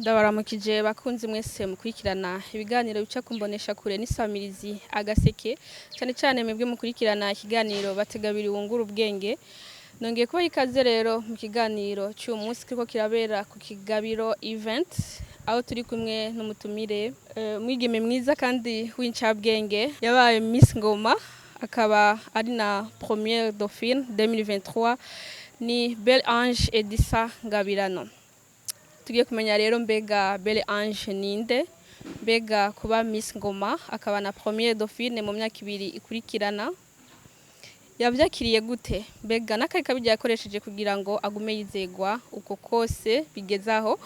Ndabaramukije bakunzi mwese mukurikirana ibiganiro bica kumbonesha kure n'isamirizi Agaseke cyane cyane mwebwe mukurikirana ikiganiro bategabiri wungura ubwenge. Nongeye kuba ikaze rero mu kiganiro cy'uyu munsi kiriko kirabera ku Kigabiro event aho turi kumwe n'umutumire mwigeme mwiza kandi w'incabwenge yabaye Miss Ingoma akaba ari na première Dauphine 2023 ni Belle Ange Edissa NGABIRANO. Tugiye kumenya rero mbega Belle Ange ninde, mbega kuba Miss Ingoma akaba na première Dauphine mu myaka 2 ikurikirana yavyakiriye gute, mbega n'akahe kabijya yakoresheje kugira ngo agume yizegwa uko kose bigezaho,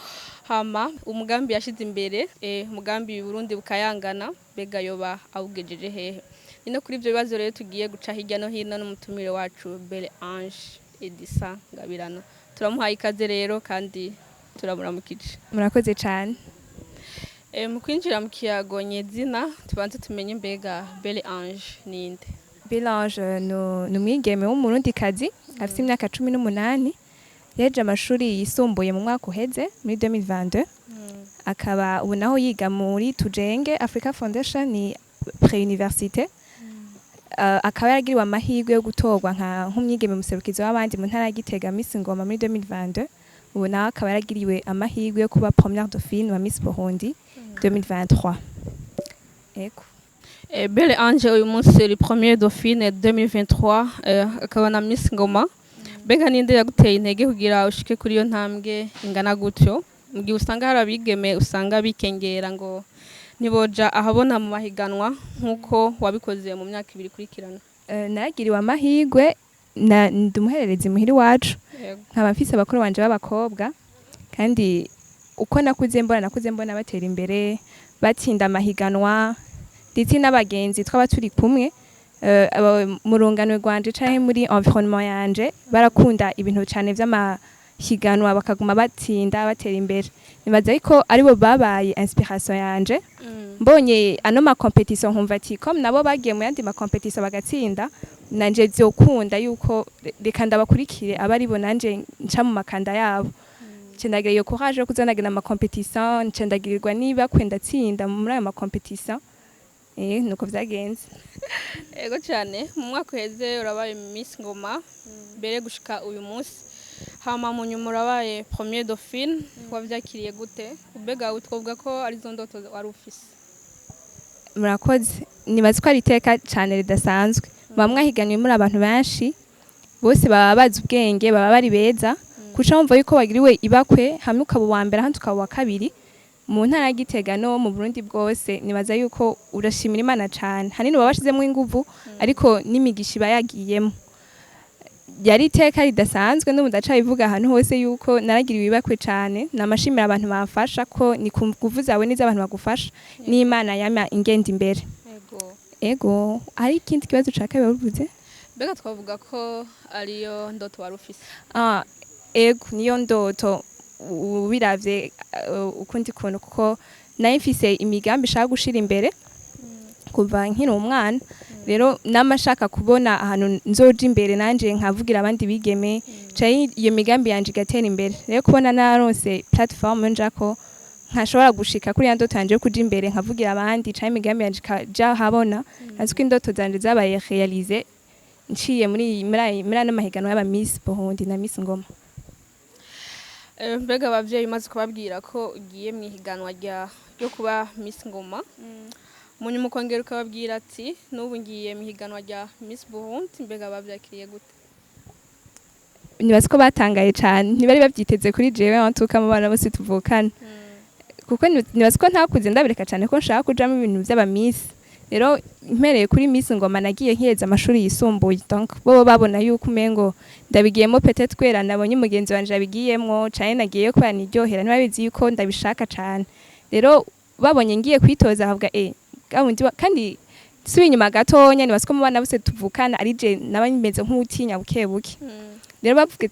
hama umugambi yashize imbere umugambi Burundi bukayangana mbega yoba awugejeje hehe. Nino kuri ivyo bibazo rero tugiye guca hirya no hino n'umutumire wacu Belle Ange Edissa NGABIRANO. Turamuhaye ikaze rero kandi turamuramukije. Murakoze cyane. Mu kwinjira mu kiyago nyezina tubanze tumenye mbega Belle Ange ninde. Belle Ange ni umwigeme w'umurundikazi afite imyaka 18 yeje amashuri yisumbuye mu mwaka uheze muri 2022 akaba ubu naho yiga muri Tujenge Africa Foundation ni pre-université. Akaba yaragiriwe amahirwe yo gutorwa nk'umwigeme muserukizi w'abandi mu ntara y'Igitega Miss Ingoma muri 2022. Ubu nawe akaba yaragiriwe amahirwe yo kuba première Dauphine wa Miss Burundi 2023. Eko. Belle Ange uyu munsi uri première Dauphine 2023 akaba na Miss Ingoma. Mbega ninde yaguteye intege kugira ushike kuri iyo ntambwe ingana gutyo? Mugihe usanga hari abigeme usanga bikengera ngo niboja ahabona mu mahiganwa nkuko wabikoze mu myaka 2 ikurikirana. Naragiriwe amahirwe ndumuhererezi muhiri wacu nkaba mfise abakuru banje b'abakobwa kandi uko nakuze mbona batera imbere batsinda amahiganwa ndetse n'abagenzi twaba turi kumwe mu rungano rwanje canke muri environnement yanje barakunda ibintu cyane vy'amahiganwa bakaguma batsinda batera imbere. Nibaza ariko aribo babaye inspiration yanje mbonye ano ma competition nkumva ati comme nabo bagiye mu yandi ma competition bagatsinda nanje vyokunda yuko reka ndabakurikire abaribo nanje nca mu makanda yabo. Cendagira yo courage yo kuzanagira ama competition cendagirirwa niba kwenda tsinda muri ayo ma competition nuko vyagenze. Ego cyane mu mwaka uheze urabaye Miss Ingoma mbere gushika uyu munsi, hama mu nyuma urabaye première Dauphine. Wavyakiriye gute? Ubega utwovuga ko ari zo ndoto wari ufise? Murakoze. Nibaza ko ari iteka cyane ridasanzwe. Bamwe higanwe muri abantu benshi bose baba bazi ubwenge baba bari beza kuca mumva yuko bagiriwe ibakwe hamwe ukaba wa mbere handi ukaba wa kabiri mu ntara y'Igitega no mu Burundi bwose. Nibaza yuko urashimira Imana cyane hanini babashizemo inguvu ariko n'imigisha bayagiyemo. Yari iteka ridasanzwe n'ubu ndacabivuga ahantu hose yuko naragiriwe ibakwe cyane. Namashimira abantu bamfasha ko ni kuvuza we n'iza abantu bagufasha n'Imana yama ingenda imbere. Ego, hari ikindi kibazo ushaka bivuze? Mbega twavuga ko ariyo ndoto wari ufise? Ego, niyo ndoto ubiravye ukundi kuntu kuko nayo mfise imigambi shaka gushira imbere kuva nkiri umwana. Rero namashaka kubona ahantu nzoja imbere nanje nkavugira abandi bigeme cayi iyo migambi yanje gatera imbere. Rero kubona naronse platform njako nkashobora gushika kuri ndoto yanje yo kuja imbere nkavugira abandi cayi imigambi yanje kaja habona aziko indoto zanje zabaye réaliser nciye muri n'amahiganwa y'aba Miss Burundi na Miss Ingoma. Mbega abavyeyi maze kubabwira ko ugiye mu higanwa ryo kuba Miss Ingoma mu nyuma ukongera ukababwira ati n'ubu ngiye mu higanwa rya Miss Burundi, mbega bavyakiriye gute? Nibaza ko batangaye cyane ntibari bavyiteze kuri jewe antuka mu bana bose tuvukana kuko nibaza ko ntakuze ndabireka cyane ko nshaka kuja mu bintu by'aba Miss. Rero impereye kuri Miss Ingoma nagiye nkiheza amashuri yisumbuye donc bo babona yuko umengo ndabigiyemo peut-être kwera nabonye umugenzi wanje abigiyemwo cyane nagiye ko yaniryohera ntibabizi yuko ndabishaka cyane. Rero babonye ngiye kwitoza havuga gabundi kandi subi inyuma gatonya nibaza ko mu bana bose tuvukana ari je nabanyimeze nk'utinya bukebuke. Rero bavuga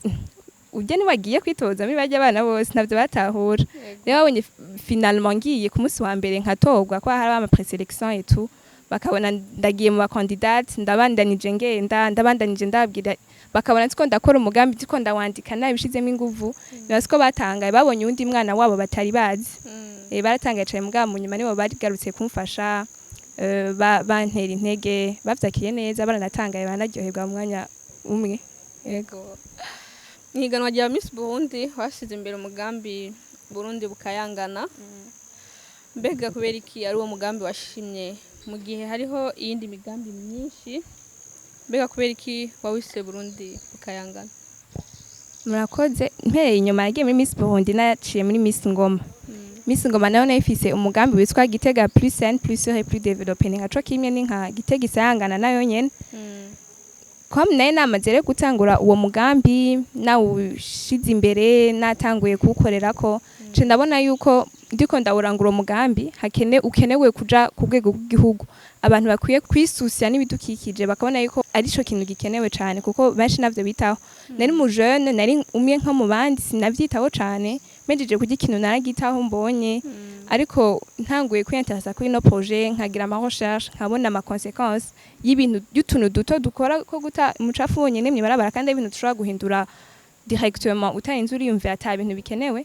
ujye niwagiye kwitoza muri bajya abana bose navyo batahura. Rero babonye finalement ngiye ku munsi wa mbere nkatorwa ko hari ama présélection et tout bakabona ndagiye mu bakandidate ndabandanije ngenda ndabandanije ndababwira bakabona ko ndakora umugambi ko ndawandika nabishizemo inguvu nibasiko batangaye babonye undi mwana wabo batari bazi baratangaye cyane mugabo nyuma nibo barigarutse kumfasha bantera intege bavyakiye neza baranatangaye banaryoherwa mu mwanya umwe yego mwiganwa rya Miss Burundi washize imbere umugambi Burundi bukayangana mbega kubera iki ari uwo mugambi washimye mu gihe hariho iyindi migambi myinshi mbega kubera iki wawise Burundi bukayangana murakoze mpere inyuma yagiye muri Miss Burundi naciye muri Miss Ingoma Miss Ingoma nayo nayifise umugambi witwa Gitega plus saine plus sûre plus développée nkaco kimwe ni nka Gitega isayangana nayo nyene comme naye namaze rero gutangura uwo mugambi nawushize imbere natanguye kuwukorerako ce ndabona yuko ndiko ndawurangura umugambi ukenewe kuja ku rwego rw'igihugu abantu bakwiye kwisusia n'ibidukikije bakabona yuko arico kintu gikenewe cyane kuko benshi navyo bitaho nari mu jeune nari umwe nko mu bandi sinavyitaho cyane mejeje kugira ikintu naragitaho mbonye ariko ntanguye kwinteresa kuri no projet nkagira ama recherche nkabona ama conséquences y'ibintu y'utuntu duto dukora ko guta umucafu wonyene mwibarabara kandi ibintu dushobora guhindura directement utarinze uriyumvira ata bintu bikenewe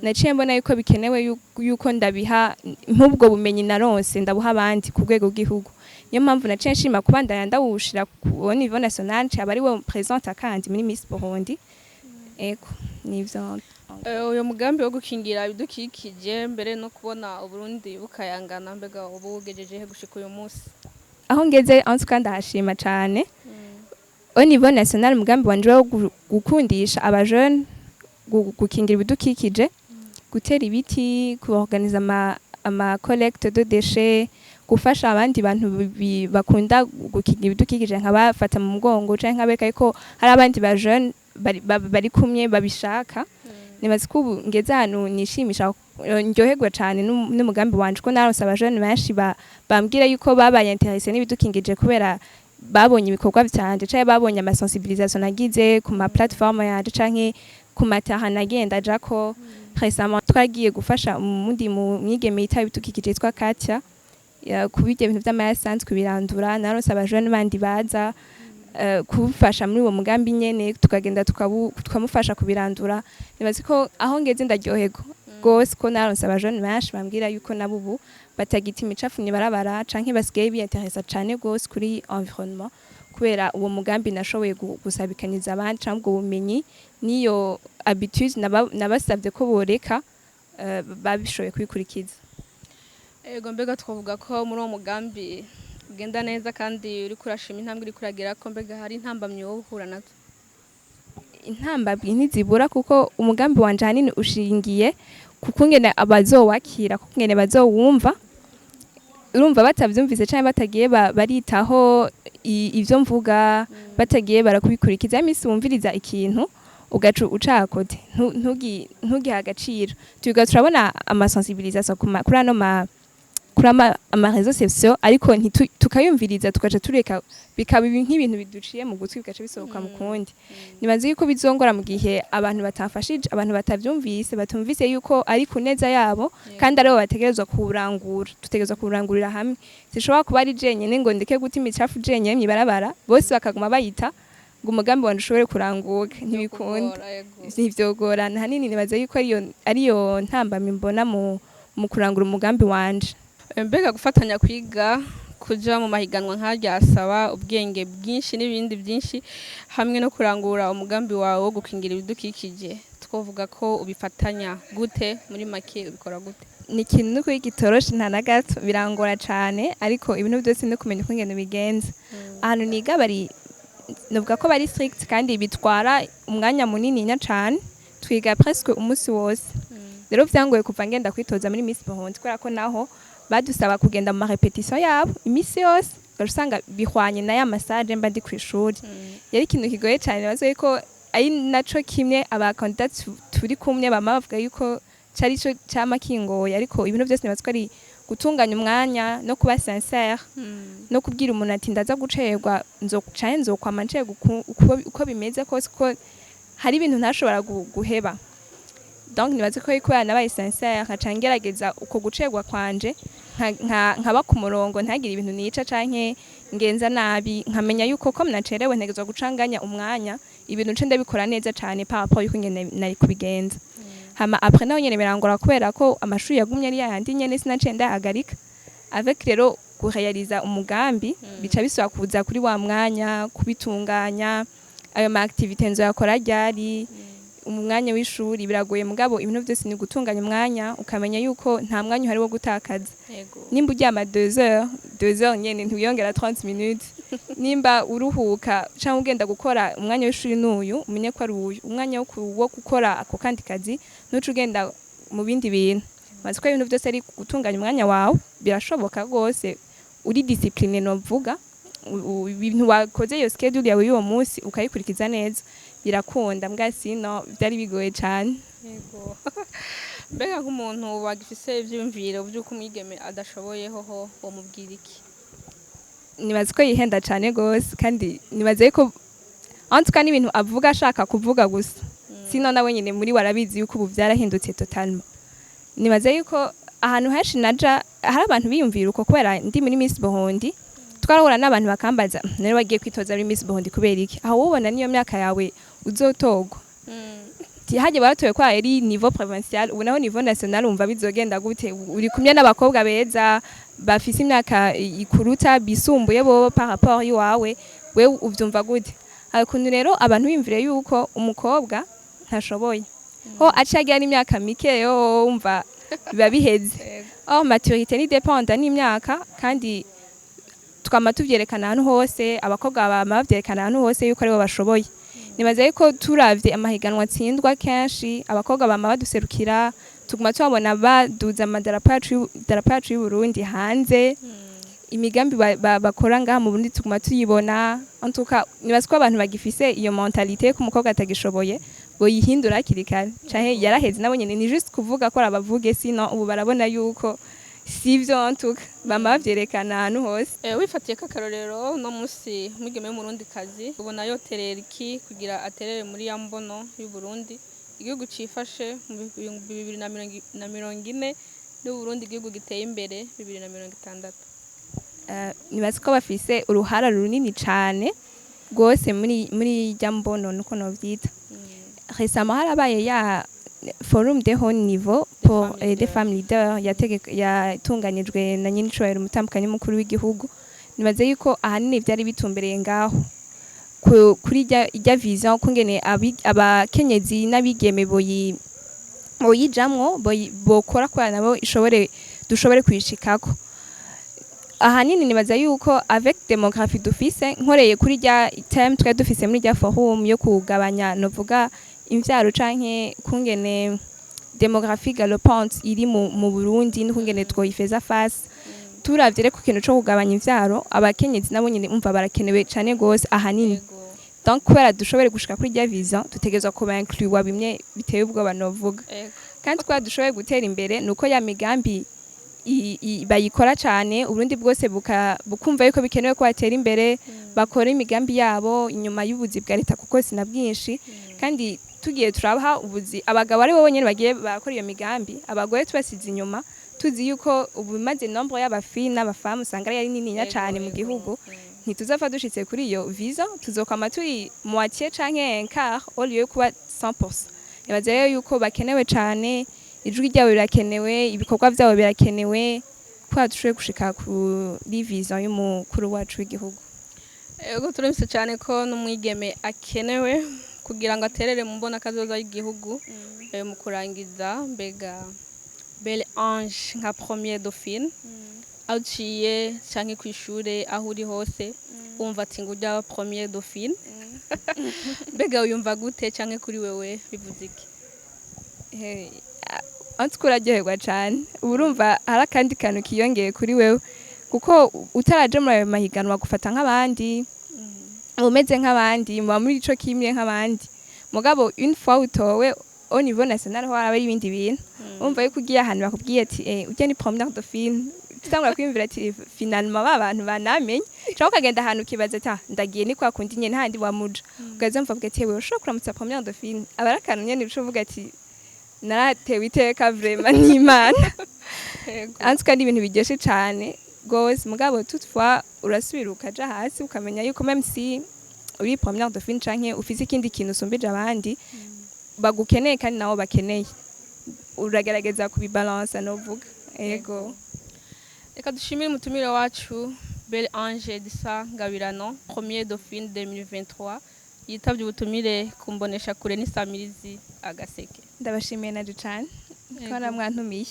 naciye mbona yuko bikenewe yuko ndabiha nk'ubwo bumenyi naronse ndabuha abandi ku rwego rw'igihugu niyo mpamvu naciye nshima kuba ndawushira ku niveau national cyaba ari we présente kandi muri Miss Burundi eko nivyo uyo mugambi wo gukingira ibidukikije mbere no kubona Uburundi bukayangana mbega ubu ugejeje he gushika uyu munsi aho ngeze ansuka ndahashima cyane au niveau national umugambi wanje wo gukundisha aba jeune gukingira ibidukikije gutera ibiti kuorganiza ama collecte de déchets gufasha abandi bantu bakunda gukingira ibidukikije nkabafata mu mugongo canke nkabeka ko hari abandi ba jeune bari kumwe babishaka nibazi ko ngeze hano nishimisha ndyoherwa cyane n'umugambi wanje ko naronse aba jeune benshi bambwira yuko babaye intéressé n'ibidukikije kubera babonye ibikorwa byanje canke babonye ama sensibilisation nagize ku ma plateforme yanje canke ku mataha nagenda jako récemment twagiye gufasha umundi mu mwigeme yita ibidukikije yitwa Katya kubijye ibintu by'amayasanzwe birandura naronse aba jeune bandi baza kufasha muri uwo mugambi nyene tukagenda tukamufasha kubirandura nibazi ko aho ngeze ndaryoherwa gose ko naronse aba jeune benshi bambwira yuko nabubu batagita imicafu ni barabara canke basigaye biinteresa cyane gose kuri environnement kubera uwo mugambi nashoboye gusabikaniza abandi cyangwa ubwo bumenyi niyo habitude nabasabye ko boreka babishoboye kwikurikiza ego mbega twavuga ko muri uwo mugambi ugenda neza kandi uri kurashima intambwe uri kuragira ko mbega hari intambamyi wowe uhura nazo intambamyi ntizibura kuko umugambi wanje hanini ushingiye kukungene abazowakira kukungene bazowumva urumva batavyumvise cyane batagiye baritaho ivyo mvuga batagiye barakubikurikiza imisi wumviriza ikintu ugacu ucakote ntugiha agaciro tubiga turabona ama sensibilisation kuri ano ama réseaux sociaux ariko tukayumviriza tukaca tureka bikaba nk'ibintu biduciye mu gutwi bigaca bisohoka mu kundi nibazi yuko bizongora mu gihe abantu batafashije abantu batavyumvise batumvise yuko ari kuneza yabo kandi aribo bategerezwa kurangura tutegerezwa kurangurira hamwe sishobora kuba ari jenyene ngo ndeke guta imicafu jenyene mwibarabara bose bakaguma bayita ngo umugambi wanje ushobore kuranguka ntibikunda ntivyogorana hanini nibaze yuko ariyo ntambamye mbona mu kurangura umugambi wanje mbega gufatanya kwiga kuja mu mahiganwa nkaryasaba ubwenge bwinshi n'ibindi byinshi hamwe no kurangura umugambi wawe wo gukingira ibidukikije twovuga ko ubifatanya gute muri make ubikora gute ni ikintu nuko gitoroshe nta na gato birangora cyane ariko ibintu byose no kumenya uko ingendo bigenza ahantu niga novuga ko bari strict kandi bitwara umwanya munini cyane twiga presque umunsi wose rero vyangoye kuva ngenda kwitoza muri Miss Burundi kubera ko naho badusaba kugenda mu repetition yabo imisi yose usanga bihwanye na ya massage mba ndi kwishuri yari ikintu kigoye cyane bazo yuko ari naco kimwe aba candidates turi kumwe bama bavuga yuko cari cyo cyama kingoye ariko ibintu byose nibatswe ari gutunganya umwanya no kuba sincere no kubwira umuntu ati ndaza gucerwa nzokwama ncego uko bimeze kose ko hari ibintu ntashobora guheba donc nibaze ko ikora nabaye sincere nkacangerageza uko gucerwa kwanje nkaba ku murongo ntagire ibintu nica canke ngenza nabi nkamenya yuko ko mnacerewe ntegezwa gucanganya umwanya ibintu nce ndabikora neza cane par rapport yuko ngene nari kubigenza hama après naho nyene birangora kubera ko amashuri yagumye ari yandi nyene sinaciye ndahagarika avec rero kurealiza umugambi bica bisaba kuza kuri wa mwanya kubitunganya ayo ma activité nzo yakora ryari umwanya w'ishuri biragoye mugabo ibintu byose ni gutunganya umwanya ukamenya yuko nta mwanya uhari wo gutakaza nimba uryama 2 heures nyene ntuyongera 30 minutes nimba uruhuka cyangwa ugenda gukora umwanya w'ishuri n'uyu umenye ko ari uyu umwanya wo gukora ako kandi kazi nucu ugenda mu bindi bintu maze ko ibintu byose ari gutunganya umwanya wawe birashoboka rwose uri discipline no vuga ibintu wakoze yo schedule yawe y'uwo munsi ukayikurikiza neza birakunda mbwa sino byari bigoye cyane yego mbega nk'umuntu wagifise ivyumviro by'uko umwigeme adashoboye hoho wo mubwira iki nibaze ko yihenda cyane gose kandi nibaze ko antuka n'ibintu avuga ashaka kuvuga gusa sino nawe nyine muri warabizi yuko ubu byarahindutse totalement nibaze yuko ahantu henshi naja hari abantu biyumvira uko kubera ndi muri Miss Burundi twarahura n'abantu bakambaza nari wagiye kwitoza muri Miss Burundi kubera iki aho ubona niyo myaka yawe uzotogwa haje baratoye ko ari niveau provincial ubu naho niveau national umva bizogenda gute uri kumye n'abakobwa beza bafise imyaka ikuruta bisumbuye bo par rapport yiwawe we uvyumva gute hakuntu rero abantu bimvire yuko umukobwa ntashoboye ho acagira n'imyaka mike yo umva biba biheze maturité ni dépend n'imyaka kandi twama tuvyerekana ahantu hose abakobwa bavyerekana ahantu hose yuko aribo bashoboye nibaze ko turavye amahiganwa atsindwa kenshi abakobwa bama baduserukira tuguma tubabona baduza amadarapo y'u Burundi hanze imigambi bakora ngaha mu Burundi tuguma tuyibona antuka nibaze ko abantu bagifise iyo mentalité ko umukobwa atagishoboye bo yihindura kirikare canke yaraheze nabo nyene ni juste kuvuga ko abavuge sino ubu barabona yuko sivyo antuka bama bavyerekana ahantu hose wifatiye kakarorero no musi mwigeme w'umurundi kazi ubona yoterera iki kugira aterere muri ya mbono y'u Burundi igihugu cifashe mu 2040 n'u Burundi igihugu giteye imbere 2060 nibaze ko bafise uruhara runini cane gose muri ya mbono nuko no vyita récemment harabaye ya forum de haut niveau pour des femmes leaders yatunganijwe na nyine icubahiro umutambukanye mukuru w'igihugu nibaze yuko ahanini byari bitumbereye ngaho kuri ijya vision kungene abakenyezi n'abigeme boyijamwo bokora kwa nabo dushobore kwishikako ahanini nibaza yuko avec démographie dufise nkoreye kuri rya thème twa dufise muri rya forum yo kugabanya novuga imvyaro canke kungene démographie galopante iri mu Burundi n'ukungene twoyifeza face turavye reko kintu cyo kugabanya imvyaro abakenyezi nabo nyine umva barakenewe cane gose ahanini donc kubera dushobore gushika kuri rya vision tutegezwa kuba inclure bimwe biteye ubwoba novuga kandi kwa dushoboye gutera imbere nuko ya migambi bayikora cane Uburundi bwose bukumva yuko bikenewe ko batera imbere bakora imigambi yabo inyuma y'ubuzi bwa leta kuko sina bwinshi kandi tugiye turabaha ubuzi abagabo ari bo nyene bagiye bakora iyo migambi abagore tubasize inyuma tuzi yuko ubumaze nombre y'abafi n'abafamu usanga ari nininya cane mu gihugu ntituzafa dushitse kuri iyo vision tuzokama turi moitié canke un quart au lieu kuba 100%. Nibaze yuko bakenewe cane ijwi ryabo birakenewe ibikorwa byabo birakenewe kwa dushoboye gushika kuri vision y'umukuru wacu w'igihugu. Ego turumvise cane ko n'umwigeme akenewe kugira ngo aterere mu mbona kazoza y'igihugu mu kurangiza mbega Belle Ange nka première Dauphine auciye canke kwishure aho uri hose umva ati ngujya première Dauphine mbega uyumva gute canke kuri wewe bivuze iki? Antukuraryoherwa cane urumva hari akandi kantu kiyongeye kuri wewe kuko utaraje muri ayo mahiganwa gufata nk'abandi umeze nk'abandi muba muri ico kimwe nk'abandi mugabo une fois utowe au niveau national ho araba ibindi bintu umva yuko ugiye ahantu bakubwiye ati ujye ni première Dauphine tutangura kwimvira ati finalement abantu banamenye cyangwa ukagenda ahantu kibaza ati ndagiye ni kwa kundi nyene handi wamuja ugaza mva bwete wewe ushobora kuramutsa première Dauphine abarakantu nyene uvuga ati naratewe iteka vraiment n'Imana antuka ari ibintu biryoshe cyane gose mugabo toutefois urasubira ukaja hasi ukamenya yuko même si uri première Dauphine canke ufise ikindi kintu usumbije abandi bagukeneye kandi nabo bakeneye uragerageza kubibalance novuga ego. Reka dushimire umutumire wacu Belle Ange Edissa NGABIRANO premier Dauphine 2023 yitavye ubutumire kumbonesha kure n'isamirizi Agaseke. Ndabashimiye naje cyane ko namwantumiye.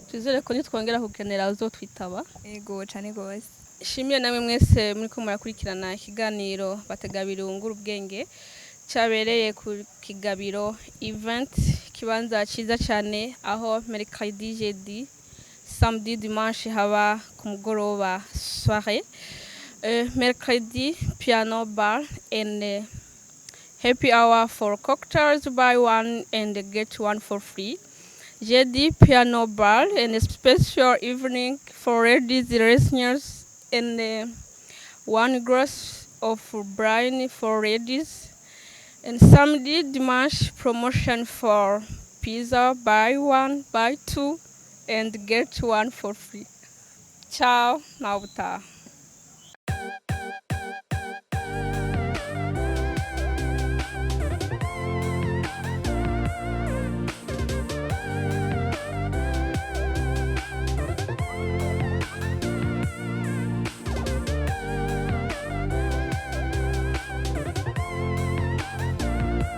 Twizere ko nitwongera kugenera uzotwitaba. Ego cyane gose. Shimiye namwe mwese muriko murakurikirana ikiganiro bategabira ungura ubwenge cyabereye ku kigabiro event kibanza ciza cyane aho mercredi jeudi samedi dimanche haba ku mugoroba soirée, mercredi piano bar and happy hour for cocktails, buy one and get one for free. Jeudi piano bar and a special evening for ladies listeners and one glass of wine for ladies. And samedi dimanche promotion for pizza, buy one, buy two and get one for free. Ciao, naho ubutaha.